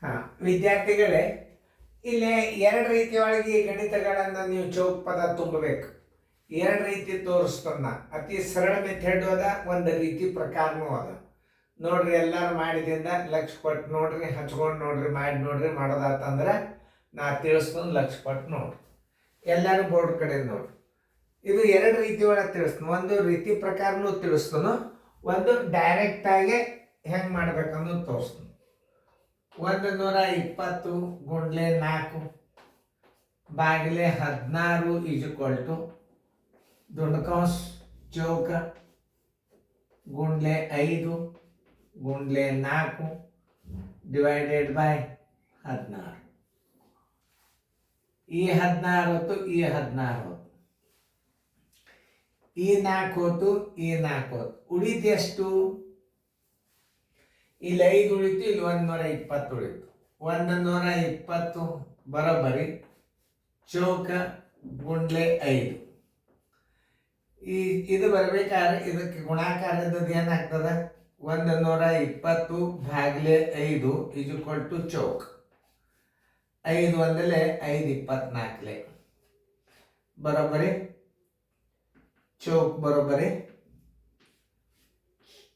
ಹಾಂ, ವಿದ್ಯಾರ್ಥಿಗಳೇ, ಇಲ್ಲಿ ಎರಡು ರೀತಿಯೊಳಗೆ ಈ ಗಣಿತಗಳನ್ನು ನೀವು ಚೌಕ್ ಪದ ತುಂಬಬೇಕು. ಎರಡು ರೀತಿ ತೋರಿಸ್ತನ್ನ ಅತಿ ಸರಳ ಮೆಥಡ್ ಅದ, ಒಂದು ರೀತಿ ಪ್ರಕಾರನೂ ಅದ. ನೋಡ್ರಿ, ಎಲ್ಲರೂ ಮಾಡಿದಿಂದ ಲಕ್ಷ ಕೊಟ್ಟು ನೋಡ್ರಿ, ಹಚ್ಕೊಂಡು ನೋಡ್ರಿ, ಮಾಡಿ ನೋಡ್ರಿ. ಮಾಡೋದಾತಂದ್ರೆ ನಾ ತಿಳಿಸ್ಕೊಂಡು ಲಕ್ಷ ಕೊಟ್ಟು ನೋಡ್ರಿ. ಎಲ್ಲರೂ ಬೋರ್ಡ್ ಕಡೆ ನೋಡ್ರಿ. ಇದು ಎರಡು ರೀತಿ ಒಳಗೆ ತಿಳಿಸ್ತಾನೆ. ಒಂದು ರೀತಿ ಪ್ರಕಾರನೂ ತಿಳಿಸ್ತಾನು, ಒಂದು ಡೈರೆಕ್ಟಾಗಿ ಹೆಂಗೆ ಮಾಡ್ಬೇಕನ್ನೋದು ತೋರಿಸ್ತಾನೆ. 120 ಗುಂಡ್ಲೆ 4 ಬಾಗಿಲೆ 16 ಈಜುಕೊಳ್ಟು ದುಂಡಕೌಸ್ ಚೌಕ ಗುಂಡ್ಲೆ 5 ಗುಂಡ್ಲೆ 4 ಡಿವೈಡೆಡ್ ಬೈ 16. ಈ 16 ಹೊತ್ತು, ಈ 16 ಹೊತ್ತು, ಈ 4 ಹೊತ್ತು, ಈ 4 ಹೊತ್ತು. ಉಳಿತು ಎಷ್ಟು? ಇಲ್ಲಿ 5 ಉಳಿತು, ಇಲ್ಲಿ 120 ಉಳಿತು. 120 ಬರೋಬ್ಬರಿ ಚೌಕ ಗುಂಡ್ಲೆ 5. ಇದು ಬರಬೇಕಾದ್ರೆ ಇದಕ್ಕೆ ಗುಣಾಕಾರದ್ದು ಏನಾಗ್ತದೆ? 120 ಭಾಗಿಲೆ 5 ಈಜುಕೊಳ್ಟು ಚೌಕ್. 5 ಒಂದಲೆ 5 24 ಬರೋಬ್ಬರಿ ಚೌಕ್ ಬರೋಬ್ಬರಿ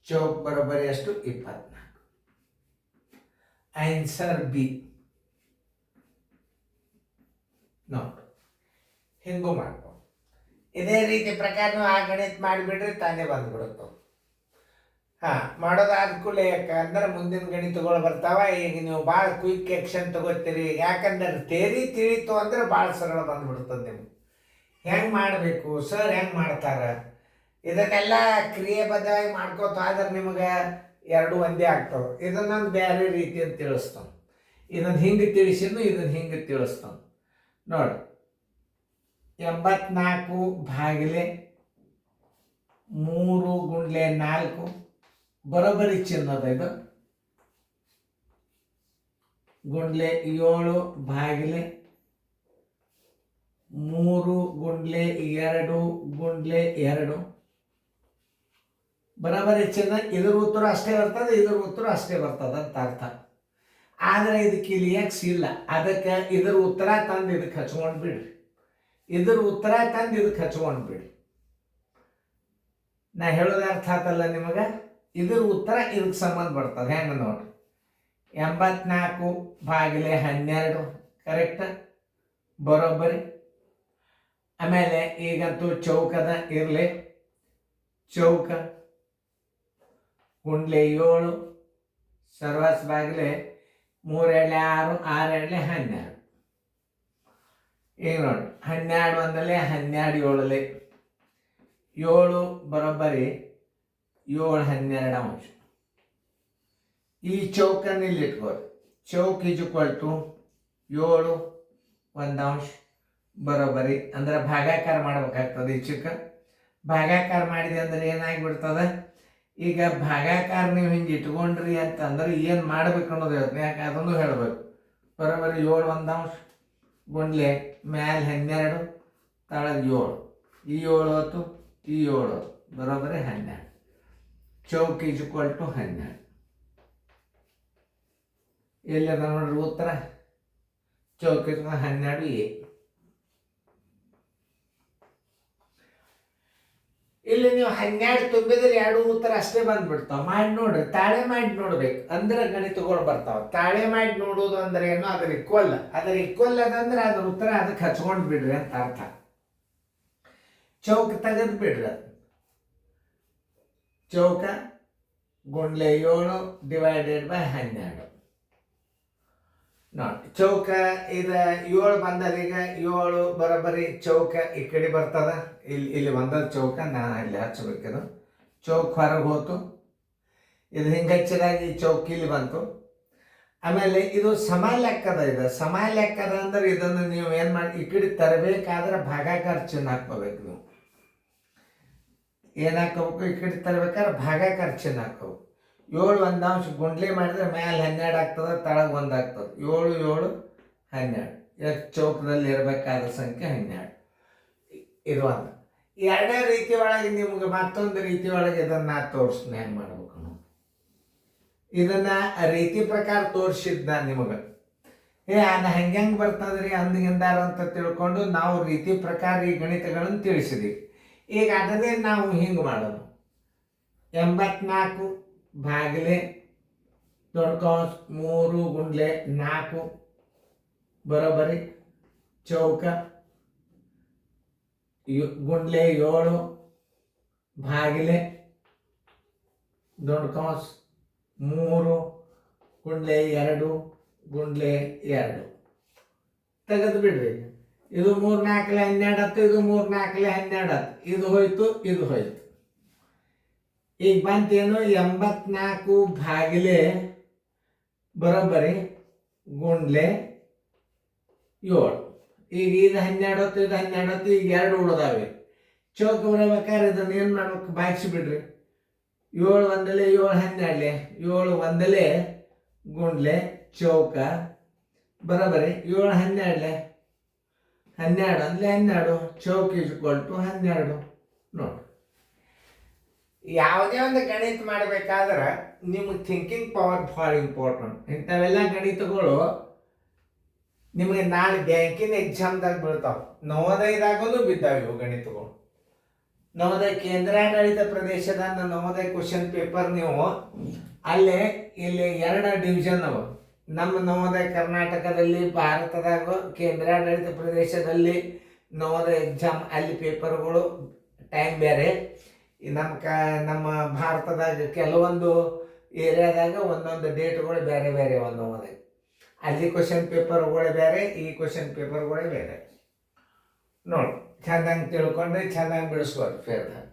ಚೌಕ್ ಬರೋಬ್ಬರಿ ಎಷ್ಟು? 24. Answer B. ನೋಡು, ಹಿಂಗೂ ಮಾಡ್ಕೊ. ಇದೇ ರೀತಿ ಪ್ರಕಾರ ಆ ಗಣಿತ ಮಾಡಿಬಿಡ್ರಿ, ತಾನೇ ಬಂದ್ಬಿಡುತ್ತೆ. ಮಾಡೋದಾದ ಕೂಡಲೇ ಯಾಕಂದ್ರೆ ಮುಂದಿನ ಗಣಿತಗಳು ಬರ್ತಾವ. ಈಗ ನೀವು ಭಾಳ ಕ್ವಿಕ್ ಆ್ಯಕ್ಷನ್ ತಗೋತೀರಿ, ಯಾಕಂದ್ರೆ ತೇರಿ ತಿಳಿತು ಅಂದ್ರೆ ಭಾಳ ಸರಳ ಬಂದ್ಬಿಡ್ತದೆ. ನಿಮ್ಗೆ ಹೆಂಗೆ ಮಾಡಬೇಕು, ಸರ್ ಹೆಂಗೆ ಮಾಡ್ತಾರೆ, ಇದನ್ನೆಲ್ಲ ಕ್ರಿಯೆಬದ್ಧವಾಗಿ ಮಾಡ್ಕೋತ ಆದ್ರೆ ನಿಮಗೆ ಎರಡು ಒಂದೇ ಆಗ್ತವೆ. ಇದನ್ನೊಂದು ಬೇರೆ ರೀತಿ ಅಂತ ತಿಳಿಸ್ತಾನೆ. ಇದನ್ನು ಹಿಂಗೆ ತಿಳಿಸಿದ್ನು, ಇದನ್ನು ಹಿಂಗೆ ತಿಳಿಸ್ತಾನೆ. ನೋಡಿ, 84 ಭಾಗಿಲೆ 3 ಗುಂಡ್ಲೆ 4 ಬರೋಬ್ಬರಿ ಚಿನ್ನದ. ಇದು ಗುಂಡ್ಲೆ 7 ಭಾಗಿಲೆ 3 ಗುಂಡ್ಲೆ 2 ಗುಂಡ್ಲೆ 2 ಬರೋಬ್ಬರಿ ಚಿನ್ನ. ಇದ್ರ ಉತ್ತರ ಅಷ್ಟೇ ಬರ್ತದೆ, ಇದ್ರ ಉತ್ತರ ಅಷ್ಟೇ ಬರ್ತದೆ ಅಂತ ಅರ್ಥ. ಆದರೆ ಇದಕ್ಕೆ ಇಲ್ಲಿ ಎಕ್ಸ್ ಇಲ್ಲ. ಅದಕ್ಕೆ ಇದ್ರ ಉತ್ತರ ತಂದು ಇದಕ್ಕೆ ಹಚ್ಕೊಂಡು ಬಿಡ್ರಿ, ಇದ್ರ ಉತ್ತರ ತಂದು ಇದಕ್ಕೆ ಹಚ್ಕೊಂಡು ಬಿಡ್ರಿ. ನಾ ಹೇಳೋದು ಅರ್ಥ ಆತಲ್ಲ ನಿಮಗೆ? ಇದ್ರ ಉತ್ತರ ಇದಕ್ಕೆ ಸಂಬಂಧ ಬರ್ತದೆ. ಹೆಂಗೆ ನೋಡ್ರಿ, 84 ಭಾಗಿಲೆ 12 ಕರೆಕ್ಟ್ ಬರೋಬ್ಬರಿ. ಆಮೇಲೆ ಈಗಂತೂ ಚೌಕದ ಇರಲಿ, ಚೌಕ ಗುಂಡ್ಲೆ 7 ಸರ್ವಸ್ ಬಾಗಿಲೆ 3 ಎಳೆ 6 6 ಎಳೆ 12. ಈಗ ನೋಡಿ, 12 ಒಂದಲೆ 12 7 7 ಬರೋಬ್ಬರಿ 7 12 ಅಂಶ. ಈ ಚೌಕನ್ನು ಇಲ್ಲಿ ಇಟ್ಕೊಳ್ಳಿ. ಚೌಕ್ ಈಜುಕೊಳ್ಟು 7 1 ಅಂಶ ಬರೋಬ್ಬರಿ. ಅಂದ್ರೆ ಭಾಗಾಕಾರ ಮಾಡ್ಬೇಕಾಗ್ತದೆ. ಈ ಚಿಕ್ಕ ಭಾಗಾಕಾರ ಮಾಡಿದೆ ಅಂದ್ರೆ ಏನಾಗಿಬಿಡ್ತದೆ? ಈಗ ಭಾಗಾಕಾರ ನೀವು ಹಿಂಗೆ ಇಟ್ಕೊಂಡ್ರಿ ಅಂತಂದ್ರೆ ಏನು ಮಾಡ್ಬೇಕು ಅನ್ನೋದು ಹೇಳ್ತೀನಿ. ಯಾಕೆ ಅದನ್ನು ಹೇಳಬೇಕು. ಬರೋಬ್ಬರಿ 7 1 ಅಂಶ ಗುಂಡ್ಲೆ ಮ್ಯಾಲೆ 12 ತಳಗೆ 7. ಈ 7 ಹೊತ್ತು, ಈ 7 ಹೊತ್ತು ಬರೋಬ್ಬರಿ 12. ಚೌಕ್ ಈಜುಕೊಳ್ಟು 12. ಎಲ್ಲದ ನೋಡ್ರಿ ಉತ್ತರ? ಚೌಕ್ ಈಜು 12 ಎ. ಇಲ್ಲಿ ನೀವು 12 ತುಂಬಿದ್ರೆ ಎರಡು ಉತ್ತರ ಅಷ್ಟೇ ಬಂದ್ಬಿಡ್ತಾವ. ಮಾಡಿ ನೋಡ್ರಿ, ತಾಳೆ ಮಾಡಿ ನೋಡ್ಬೇಕು ಅಂದ್ರೆ ಗಣಿತಗಳು ಬರ್ತಾವ. ತಾಳೆ ಮಾಡಿ ನೋಡೋದು ಅಂದ್ರೆ ಏನು? ಅದ್ರ ಈಕ್ವಲ್. ಅದ್ರ ಈಕ್ವಲ್ ಅದಂದ್ರೆ ಅದ್ರ ಉತ್ತರ ಅದಕ್ಕೆ ಹಚ್ಕೊಂಡು ಬಿಡ್ರಿ ಅಂತ ಅರ್ಥ. ಚೌಕ ತೆಗೆದು ಬಿಡ್ರಿ. ಚೌಕ ಗುಂಡ್ಲೆ 7 ಡಿವೈಡೆಡ್ ಬೈ 12. ನೋಡಿ, ಚೌಕ ಇದು 7 ಬಂದದ. ಈಗ 7 ಬರೋಬ್ಬರಿ ಚೌಕ ಈ ಕಡೆ ಬರ್ತದ. ಇಲ್ಲಿ ಬಂದದ ಚೌಕ. ನಾನು ಇಲ್ಲಿ ಹಚ್ಚಬೇಕಿದು. ಚೌಕ್ ಹೊರಗೆ ಹೋತು. ಇದು ಹಿಂಗೆ ಹಚ್ಚಿದಾಗ ಈ ಚೌಕ್ ಇಲ್ಲಿ ಬಂತು. ಆಮೇಲೆ ಇದು ಸಮ ಲೆಕ್ಕದ. ಇದು ಸಮ ಲೆಕ್ಕದ ಅಂದ್ರೆ ಇದನ್ನು ನೀವು ಏನು ಮಾಡಿ, ಈ ಕಡೆ ತರಬೇಕಾದ್ರೆ ಭಾಗಾಕಾರ ಚಿಹ್ನೆ ಹಾಕ್ಕೋಬೇಕು. ನೀವು ಏನು ಹಾಕೋಬೇಕು? ಈ ಕಡೆ ತರಬೇಕಾದ್ರೆ ಭಾಗಾಕಾರ ಚಿಹ್ನೆ ಹಾಕೋಬೇಕು. 7 1 ಅಂಶ ಗುಂಡ್ಲೆ ಮಾಡಿದ್ರೆ ಮ್ಯಾಲೆ 12 ಆಗ್ತದೆ, ತಳಗೆ 1 ಆಗ್ತದೆ. 7 7 12. ಇದಕ್ಕೆ ಚೌಕದಲ್ಲಿ ಇರಬೇಕಾದ ಸಂಖ್ಯೆ 12. ಇದು ಒಂದು. ಎರಡನೇ ರೀತಿ ಒಳಗೆ ನಿಮ್ಗೆ ಮತ್ತೊಂದು ರೀತಿ ಒಳಗೆ ಇದನ್ನು ನಾ ತೋರಿಸ್ತೀನಿ ಹೆಂಗೆ ಮಾಡ್ಬೇಕು. ಇದನ್ನ ರೀತಿ ಪ್ರಕಾರ ತೋರಿಸಿದ್ ನಾನು ನಿಮಗೆ. ಅದು ಹೆಂಗೆ ಬರ್ತದ್ರಿ ಅಂದ್ಗಿಂದಾರ ಅಂತ ತಿಳ್ಕೊಂಡು ನಾವು ರೀತಿ ಪ್ರಕಾರ ಈ ಗಣಿತಗಳನ್ನು ತಿಳಿಸಿದೀವಿ. ಈಗ ಅದನ್ನೇ ನಾವು ಹಿಂಗೆ ಮಾಡೋದು. 84 ಭಾಗಿಲೆ ದೊಡ್ಡ ಕೌಂಸ್ 3 ಗುಂಡ್ಲೆ 4 ಬರೋಬ್ಬರಿ ಚೌಕ ಗುಂಡ್ಲೆ 7 ಭಾಗಿಲೆ ದೊಡ್ಡ ಕೌಂಸ್ 3 ಗುಂಡ್ಲೆ 2 ಗುಂಡ್ಲೆ 2 ತೆಗೆದು ಬಿಡ್ರಿ. ಇದು 3 4 12 ಹತ್ತು, ಇದು 3 4 12 ಹತ್ತು, ಇದು ಹೋಯ್ತು, ಇದು ಹೋಯ್ತು. ಈಗ ಬಂತೇನು 84 ಭಾಗಿಲೆ ಬರೋಬ್ಬರಿ ಗುಂಡ್ಲೆ 7. ಈಗ ಇದು 12 ಹೊತ್ತು, ಇದು 12 ಹೊತ್ತು, ಈಗ 2 ಉಳಿದಾವೆ. ಚೌಕ ಬರಬೇಕಾದ್ರೆ ಇದನ್ನ ಏನು ಮಾಡ್ಬೇಕು, ಬಾಗಿಸಿ ಬಿಡ್ರಿ. 7 ಒಂದಲೆ 7 12 7 ಒಂದಲೆ ಗುಂಡ್ಲೆ ಚೌಕ ಬರೋಬ್ಬರಿ 7 12 12 ಅಂದ್ರೆ 12 ಚೌಕ ಈಜ್ಕೊಲ್ ಟು 12. ನೋಡಿ, ಯಾವುದೇ ಒಂದು ಗಣಿತ ಮಾಡಬೇಕಾದ್ರೆ ನಿಮಗೆ ಥಿಂಕಿಂಗ್ ಪವರ್ ಭಾಳ ಇಂಪಾರ್ಟೆಂಟ್. ಇಂಥವೆಲ್ಲ ಗಣಿತಗಳು ನಿಮಗೆ ನಾಳೆ ಬ್ಯಾಂಕಿನ ಎಕ್ಸಾಮ್ದಾಗ ಬೀಳ್ತಾವೆ. ನವೋದಯದಾಗೂ ಬಿದ್ದಾವೆ ಇವು ಗಣಿತಗಳು. ನವೋದಯ ಕೇಂದ್ರಾಡಳಿತ ಪ್ರದೇಶದ ನವೋದಯ ಕ್ವಶನ್ ಪೇಪರ್ ನೀವು ಅಲ್ಲೇ ಇಲ್ಲಿ 2 ಡಿವಿಷನ್ ಅವ. ನಮ್ಮ ನವೋದಯ ಕರ್ನಾಟಕದಲ್ಲಿ, ಭಾರತದಾಗ ಕೇಂದ್ರಾಡಳಿತ ಪ್ರದೇಶದಲ್ಲಿ ನವೋದಯ ಎಕ್ಸಾಮ್ ಅಲ್ಲಿ ಪೇಪರ್ಗಳು ಟೈಮ್ ಬೇರೆ. ನಮ್ಮ ಭಾರತದಾಗ ಕೆಲವೊಂದು ಏರಿಯಾದಾಗ ಒಂದೊಂದು ಡೇಟ್ಗಳು ಬೇರೆ ಬೇರೆ ಅವ ನವೋದಯ. ಅಲ್ಲಿ ಕ್ವಶನ್ ಪೇಪರ್ಗಳೇ ಬೇರೆ, ಈ ಕ್ವಶನ್ ಪೇಪರ್ಗಳೇ ಬೇರೆ. ನೋಡಿ, ಚೆಂದಂಗೆ ತಿಳ್ಕೊಂಡು ಚೆಂದಂಗೆ ಬಿಡಿಸ್ಬೋದು ಫೇರ್ದಾಗ.